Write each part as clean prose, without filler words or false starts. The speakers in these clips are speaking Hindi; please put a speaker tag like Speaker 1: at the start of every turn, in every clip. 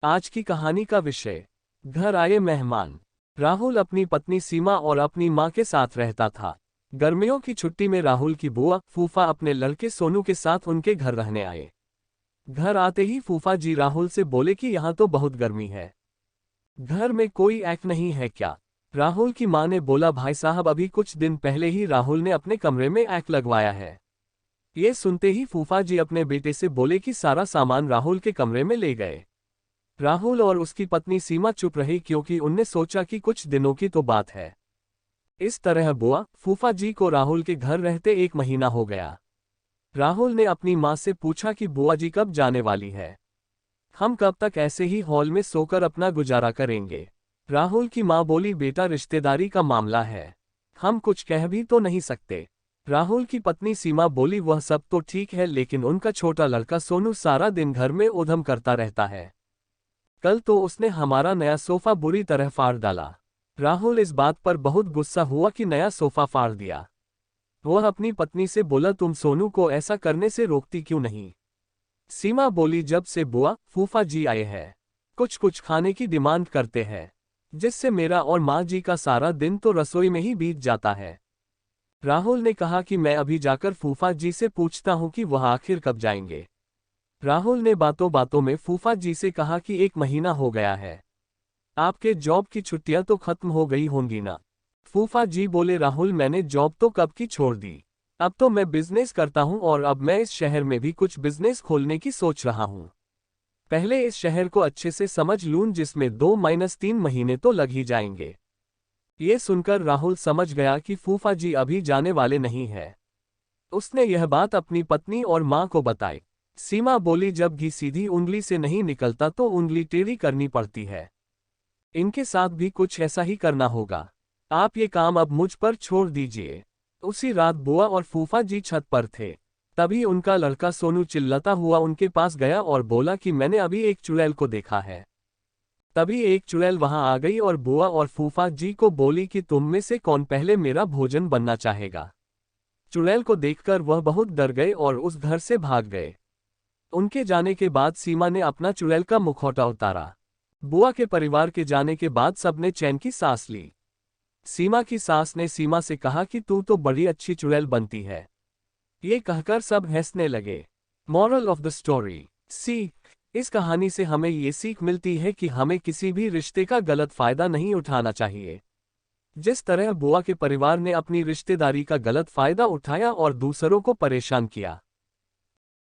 Speaker 1: आज की कहानी का विषय, घर आए मेहमान। राहुल अपनी पत्नी सीमा और अपनी माँ के साथ रहता था। गर्मियों की छुट्टी में राहुल की बुआ फूफा अपने लड़के सोनू के साथ उनके घर रहने आए। घर आते ही फूफा जी राहुल से बोले कि यहाँ तो बहुत गर्मी है, घर में कोई ऐक नहीं है क्या? राहुल की माँ ने बोला, भाई साहब अभी कुछ दिन पहले ही राहुल ने अपने कमरे में ऐक लगवाया है। ये सुनते ही फूफा जी अपने बेटे से बोले कि सारा सामान राहुल के कमरे में ले गए। राहुल और उसकी पत्नी सीमा चुप रही क्योंकि उनने सोचा कि कुछ दिनों की तो बात है। इस तरह बुआ फूफा जी को राहुल के घर रहते 1 महीना हो गया। राहुल ने अपनी माँ से पूछा कि बुआ जी कब जाने वाली है? हम कब तक ऐसे ही हॉल में सोकर अपना गुजारा करेंगे? राहुल की माँ बोली, बेटा रिश्तेदारी का मामला है, हम कुछ कह भी तो नहीं सकते। राहुल की पत्नी सीमा बोली, वह सब तो ठीक है लेकिन उनका छोटा लड़का सोनू सारा दिन घर में ऊधम करता रहता है। कल तो उसने हमारा नया सोफा बुरी तरह फाड़ डाला। राहुल इस बात पर बहुत गुस्सा हुआ कि नया सोफा फाड़ दिया। वह अपनी पत्नी से बोला, तुम सोनू को ऐसा करने से रोकती क्यों नहीं? सीमा बोली, जब से बुआ फूफा जी आए हैं कुछ कुछ खाने की डिमांड करते हैं, जिससे मेरा और माँ जी का सारा दिन तो रसोई में ही बीत जाता है। राहुल ने कहा कि मैं अभी जाकर फूफा जी से पूछता हूँ कि वह आखिर कब जाएंगे। राहुल ने बातों बातों में फूफा जी से कहा कि 1 महीना हो गया है, आपके जॉब की छुट्टियां तो खत्म हो गई होंगी ना? फूफा जी बोले, राहुल मैंने जॉब तो कब की छोड़ दी, अब तो मैं बिजनेस करता हूं और अब मैं इस शहर में भी कुछ बिजनेस खोलने की सोच रहा हूं। पहले इस शहर को अच्छे से समझ लूं जिसमें 2-3 महीने तो लग ही जाएंगे। ये सुनकर राहुल समझ गया कि फूफा जी अभी जाने वाले नहीं है। उसने यह बात अपनी पत्नी और माँ को बताई। सीमा बोली, जब घी सीधी उंगली से नहीं निकलता तो उंगली टेढ़ी करनी पड़ती है, इनके साथ भी कुछ ऐसा ही करना होगा। आप ये काम अब मुझ पर छोड़ दीजिए। उसी रात बुआ और फूफा जी छत पर थे, तभी उनका लड़का सोनू चिल्लाता हुआ उनके पास गया और बोला कि मैंने अभी एक चुड़ैल को देखा है। तभी एक चुड़ैल वहां आ गई और बुआ और फूफा जी को बोली कि तुम में से कौन पहले मेरा भोजन बनना चाहेगा। चुड़ैल को देखकर वह बहुत डर गए और उस घर से भाग गए। उनके जाने के बाद सीमा ने अपना चुड़ैल का मुखौटा उतारा। बुआ के परिवार के जाने के बाद सबने चैन की सांस ली। सीमा की सास ने सीमा से कहा कि तू तो बड़ी अच्छी चुड़ैल बनती है। ये कहकर सब हंसने लगे। मॉरल ऑफ द स्टोरी, सीख। इस कहानी से हमें ये सीख मिलती है कि हमें किसी भी रिश्ते का गलत फायदा नहीं उठाना चाहिए। जिस तरह बुआ के परिवार ने अपनी रिश्तेदारी का गलत फायदा उठाया और दूसरों को परेशान किया।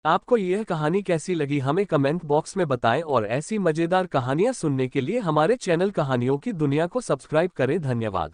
Speaker 1: आपको यह कहानी कैसी लगी हमें कमेंट बॉक्स में बताएं और ऐसी मजेदार कहानियां सुनने के लिए हमारे चैनल कहानियों की दुनिया को सब्सक्राइब करें। धन्यवाद।